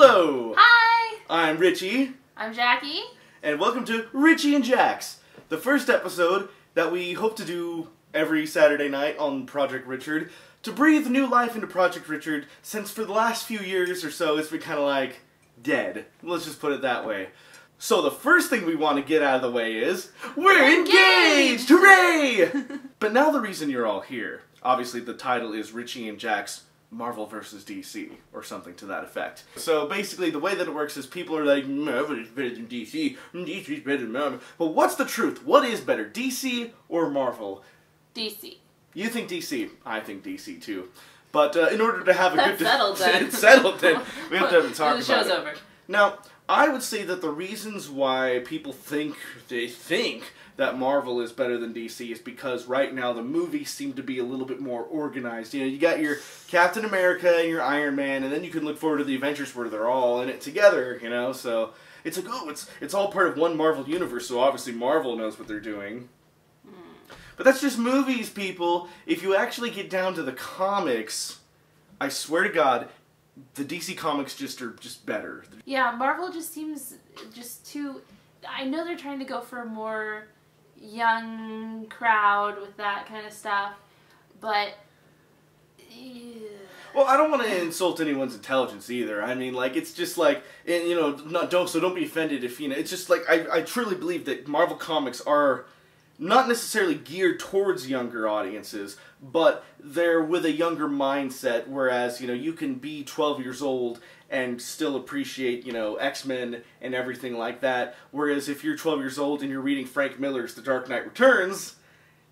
Hello! Hi! I'm Richie. I'm Jackie. And welcome to Richie and Jax, the first episode that we hope to do every Saturday night on Project Richard to breathe new life into Project Richard, since for the last few years or so it's been kind of like dead. Let's just put it that way. So the first thing we want to get out of the way is we're engaged! Hooray! But now the reason you're all here, obviously the title is Richie and Jax Marvel vs. DC, or something to that effect. So basically the way that it works is people are like, Marvel is better than DC, DC's better than Marvel. But what's the truth? What is better, DC or Marvel? DC. You think DC, I think DC too. But in order to have a That's good... settled then. It's settled then. We have to talk about it. The show's over. Now, I would say that the reasons why people think that Marvel is better than DC is because right now the movies seem to be a little bit more organized. You know, you got your Captain America and your Iron Man, and then you can look forward to the Avengers where they're all in it together, you know, so it's like, oh, it's all part of one Marvel universe, so obviously Marvel knows what they're doing. But that's just movies, people. If you actually get down to the comics, I swear to God, the DC comics are just better. Yeah, Marvel just seems just too... I know they're trying to go for a more young crowd with that kind of stuff, but... Well, I don't want to insult anyone's intelligence either. I mean, like, it's just like, and, you know, don't be offended if, you know, it's just like, I truly believe that Marvel comics are not necessarily geared towards younger audiences, but they're with a younger mindset, whereas, you know, you can be 12 years old and still appreciate, you know, X-Men and everything like that, whereas if you're 12 years old and you're reading Frank Miller's The Dark Knight Returns,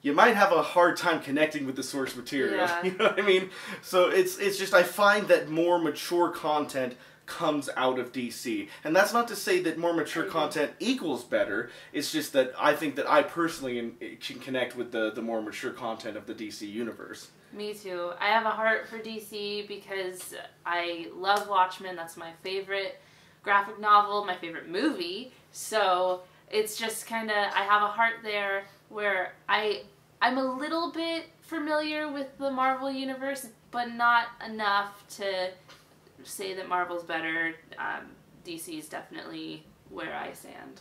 you might have a hard time connecting with the source material, yeah. You know what I mean? So it's just, I find that more mature content comes out of DC. And that's not to say that more mature content equals better, it's just that I think that I personally can connect with the more mature content of the DC universe. Me too. I have a heart for DC because I love Watchmen. That's my favorite graphic novel, my favorite movie. So it's just kind of, I have a heart there where I'm a little bit familiar with the Marvel universe, but not enough to say that Marvel's better. DC is definitely where I stand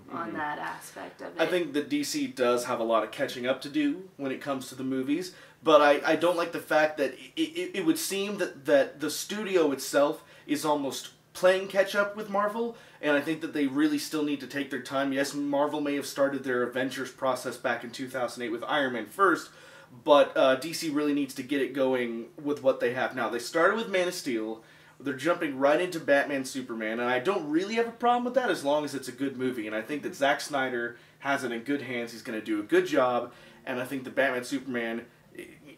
on that aspect of it. I think that DC does have a lot of catching up to do when it comes to the movies, but I don't like the fact that it would seem that the studio itself is almost playing catch up with Marvel, and I think that they really still need to take their time. Yes, Marvel may have started their Avengers process back in 2008 with Iron Man first, but DC really needs to get it going with what they have now. They started with Man of Steel. They're jumping right into Batman, Superman, and I don't really have a problem with that as long as it's a good movie. And I think that Zack Snyder has it in good hands. He's going to do a good job, and I think the Batman, Superman,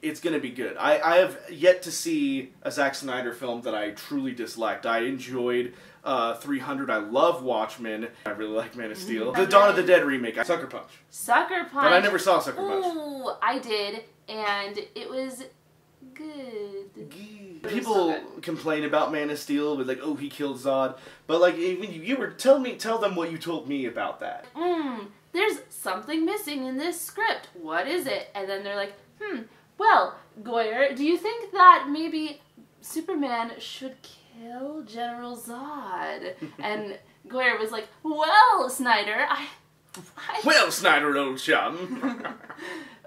it's going to be good. I have yet to see a Zack Snyder film that I truly disliked. I enjoyed 300. I love Watchmen. I really like Man of Steel. The Dawn of the Dead remake. Sucker Punch. Sucker Punch. But I never saw Sucker Punch. Ooh, I did, and it was good. People complain about Man of Steel with like, oh, he killed Zod, but like, even you were tell them what you told me about that. There's something missing in this script. What is it? And then they're like, well, Goyer, do you think that maybe Superman should kill General Zod? And Goyer was like, well, Snyder, Well, Snyder, old chum.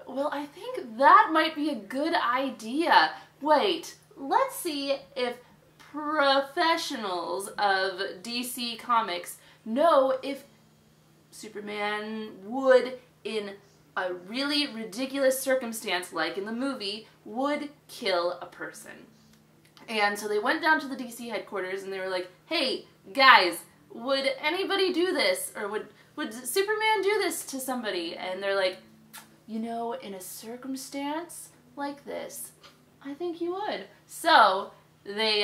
Well, I think that might be a good idea. Wait, let's see if professionals of DC Comics know if Superman would, in a really ridiculous circumstance, like in the movie, would kill a person. And so they went down to the DC headquarters and they were like, hey, guys, would anybody do this? Or would Superman do this to somebody? And they're like, you know, in a circumstance like this, I think you would. So they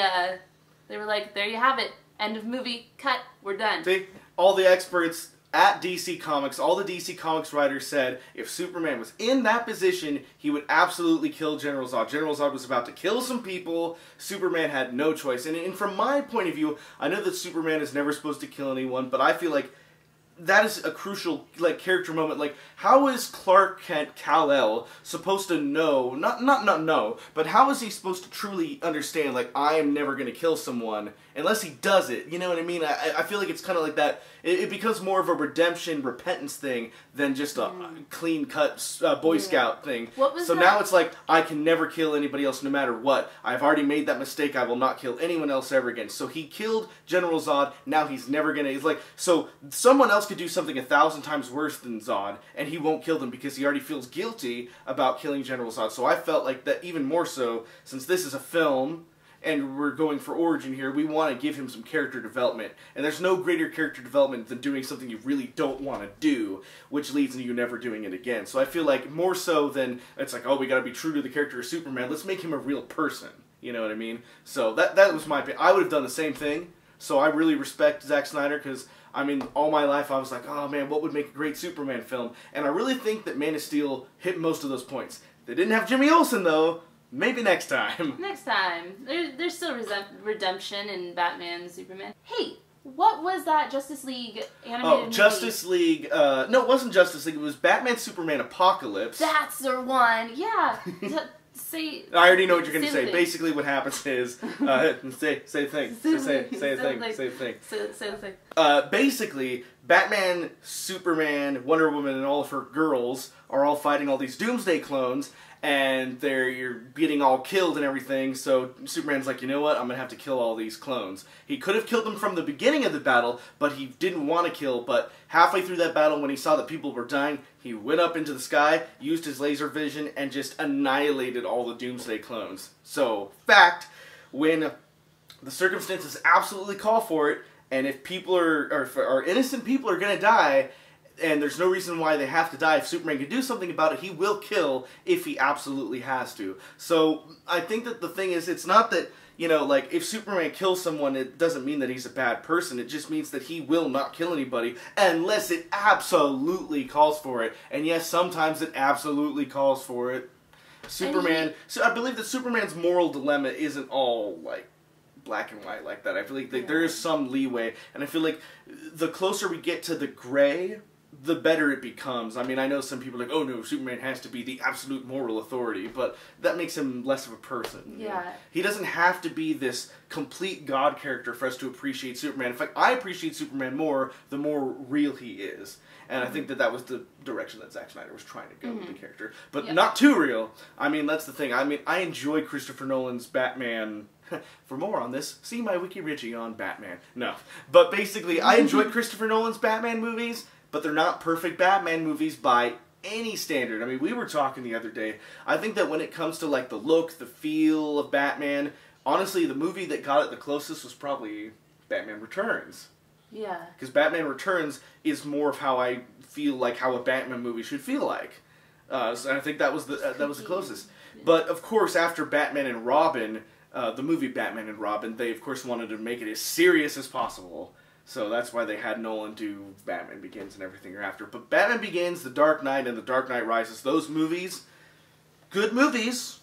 were like, there you have it. End of movie. Cut. We're done. See, all the experts at DC Comics, all the DC Comics writers said if Superman was in that position, he would absolutely kill General Zod. General Zod was about to kill some people. Superman had no choice. And from my point of view, I know that Superman is never supposed to kill anyone, but I feel like that is a crucial, like, character moment. Like, how is Clark Kent Kal-El supposed to know, not know, but how is he supposed to truly understand, like, I am never going to kill someone unless he does it? You know what I mean? I feel like it's kind of like that. It becomes more of a redemption, repentance thing than just a clean-cut Boy Scout thing. So now it's like, I can never kill anybody else no matter what. I've already made that mistake. I will not kill anyone else ever again. So he killed General Zod. Now he's never going to... He's like, so someone else could do something 1,000 times worse than Zod, and he won't kill them because he already feels guilty about killing General Zod. So I felt like that even more so, since this is a film... and we're going for origin here, we want to give him some character development. And there's no greater character development than doing something you really don't want to do, which leads to you never doing it again. So I feel like more so than, it's like, oh, we got to be true to the character of Superman, let's make him a real person. You know what I mean? So that was my opinion. I would have done the same thing. So I really respect Zack Snyder, because, I mean, all my life I was like, oh man, what would make a great Superman film? And I really think that Man of Steel hit most of those points. They didn't have Jimmy Olsen, though. Maybe next time. Next time. There's still redemption in Batman and Superman. Hey, what was that Justice League animated movie? Justice League, no, it wasn't Justice League, it was Batman Superman Apocalypse. That's the one, yeah. I already know what you're going to say. Basically what happens is, say the thing. Say the thing. Basically, Batman, Superman, Wonder Woman, and all of her girls are all fighting all these Doomsday clones, and you're getting all killed and everything, so Superman's like, you know what, I'm going to have to kill all these clones. He could have killed them from the beginning of the battle, but he didn't want to kill, but halfway through that battle, when he saw that people were dying, he went up into the sky, used his laser vision, and just annihilated all the Doomsday clones. So, fact, when the circumstances absolutely call for it, and if people or innocent people are going to die, and there's no reason why they have to die, if Superman can do something about it, he will kill if he absolutely has to. So, I think that the thing is, it's not that, you know, like, if Superman kills someone, it doesn't mean that he's a bad person. It just means that he will not kill anybody unless it absolutely calls for it. And yes, sometimes it absolutely calls for it. Superman, so I believe that Superman's moral dilemma isn't all, like, black and white like that. I feel like there is some leeway, and I feel like the closer we get to the gray, the better it becomes. I mean, I know some people are like, oh no, Superman has to be the absolute moral authority, but that makes him less of a person. Yeah. He doesn't have to be this complete God character for us to appreciate Superman. In fact, I appreciate Superman more the more real he is. And I think that was the direction that Zack Snyder was trying to go with the character. But not too real. I mean, that's the thing. I mean, I enjoy Christopher Nolan's Batman. For more on this, see my Wiki Richie on Batman. No. But basically, I enjoy Christopher Nolan's Batman movies, but they're not perfect Batman movies by any standard. I mean, we were talking the other day. I think that when it comes to, like, the look, the feel of Batman, honestly, the movie that got it the closest was probably Batman Returns. Yeah. Because Batman Returns is more of how I feel like how a Batman movie should feel like. So I think that was the closest. Yeah. But, of course, after Batman and Robin, the movie Batman and Robin, they, of course, wanted to make it as serious as possible. So that's why they had Nolan do Batman Begins and everything after. But Batman Begins, The Dark Knight, and The Dark Knight Rises, those movies, good movies.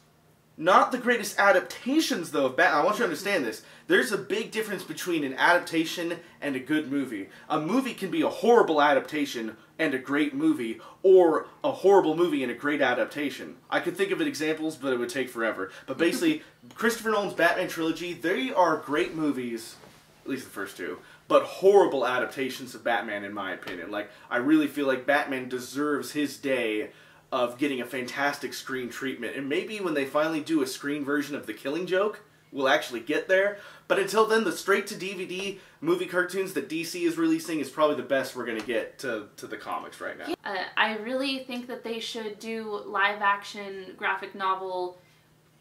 Not the greatest adaptations, though, of Batman. I want you to understand this. There's a big difference between an adaptation and a good movie. A movie can be a horrible adaptation and a great movie, or a horrible movie and a great adaptation. I could think of examples, but it would take forever. But basically, Christopher Nolan's Batman trilogy, they are great movies, at least the first two, but horrible adaptations of Batman, in my opinion. Like, I really feel like Batman deserves his day of getting a fantastic screen treatment. And maybe when they finally do a screen version of The Killing Joke, we'll actually get there. But until then, the straight-to-DVD movie cartoons that DC is releasing is probably the best we're going to get to the comics right now. I really think that they should do live-action graphic novel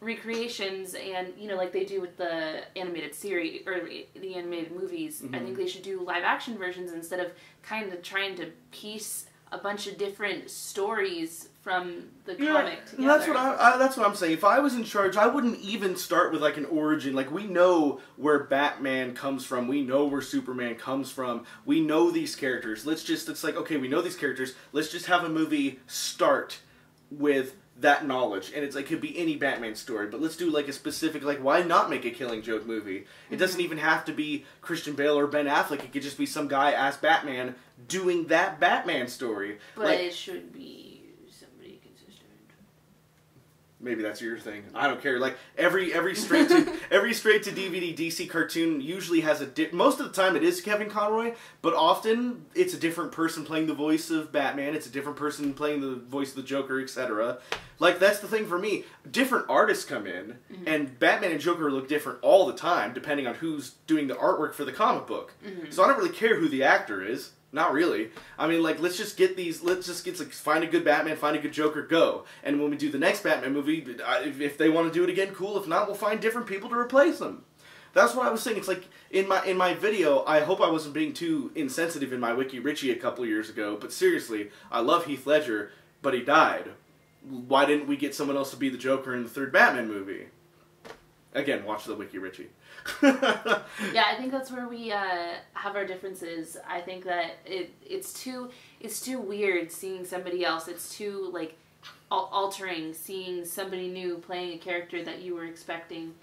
recreations, and, you know, like they do with the animated series, or the animated movies. I think they should do live-action versions instead of kind of trying to piece a bunch of different stories from the comic together. That's what I'm saying. If I was in charge, I wouldn't even start with like an origin. Like, we know where Batman comes from. We know where Superman comes from. We know these characters. It's like, okay, we know these characters. Let's just have a movie start with that knowledge, and it's like, it could be any Batman story, but let's do like a specific, like, why not make a Killing Joke movie? It doesn't even have to be Christian Bale or Ben Affleck. It could just be some guy as Batman doing that Batman story. But like, it should be somebody consistent. maybe that's your thing. I don't care. Like every straight to DVD DC cartoon usually has most of the time it is Kevin Conroy, but often it's a different person playing the voice of Batman. It's a different person playing the voice of the Joker, etc. Like that's the thing for me. Different artists come in, and Batman and Joker look different all the time depending on who's doing the artwork for the comic book. So I don't really care who the actor is. Not really. I mean, like, let's just get like, find a good Batman, find a good Joker, go. And when we do the next Batman movie, if they want to do it again, cool. If not, we'll find different people to replace them. That's what I was saying. It's like, in my video, I hope I wasn't being too insensitive in my Wiki Richie a couple years ago, but seriously, I love Heath Ledger, but he died. Why didn't we get someone else to be the Joker in the third Batman movie? Again, watch the Wiki Richie. Yeah, I think that's where we have our differences. I think that it's too weird seeing somebody else. It's too like altering seeing somebody new playing a character that you were expecting.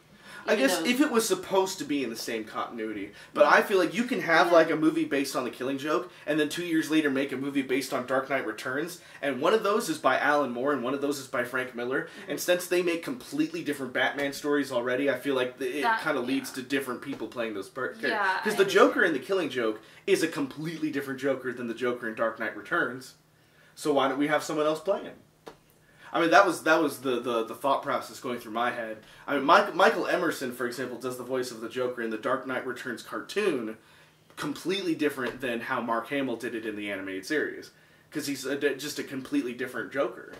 I guess if it was supposed to be in the same continuity, but I feel like you can have like a movie based on The Killing Joke, and then 2 years later make a movie based on Dark Knight Returns, and one of those is by Alan Moore, and one of those is by Frank Miller, and since they make completely different Batman stories already, I feel like it kind of leads to different people playing those characters. Because the Joker in The Killing Joke is a completely different Joker than the Joker in Dark Knight Returns, so why don't we have someone else playing him? I mean, that was the thought process going through my head. I mean, Michael Emerson, for example, does the voice of the Joker in the Dark Knight Returns cartoon, completely different than how Mark Hamill did it in the animated series, because he's just a completely different Joker.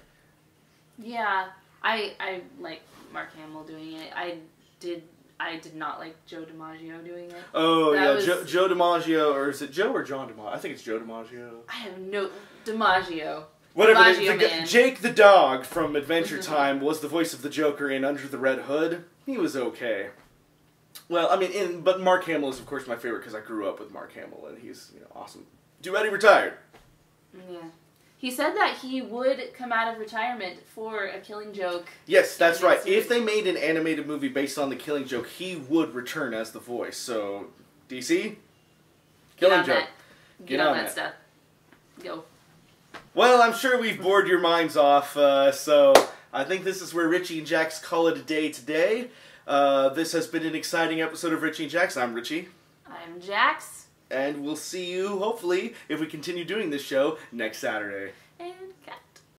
Yeah, I like Mark Hamill doing it. I did not like Joe DiMaggio doing it. Oh, Joe DiMaggio, or is it Joe or John DiMaggio? I think it's Joe DiMaggio. I have no... DiMaggio. Whatever, Jake the dog from Adventure Time was the voice of the Joker in Under the Red Hood. He was okay. Well, I mean, but Mark Hamill is, of course, my favorite because I grew up with Mark Hamill, and he's, awesome. Duetti retired. Yeah. He said that he would come out of retirement for a Killing Joke. Yes, that's right. If they made an animated movie based on the Killing Joke, he would return as the voice. So, DC? Killing Joke. Get on that stuff. Go. Well, I'm sure we've bored your minds off, so I think this is where Richie and Jax call it a day today. This has been an exciting episode of Richie and Jax. I'm Richie. I'm Jax. And we'll see you, hopefully, if we continue doing this show, next Saturday. And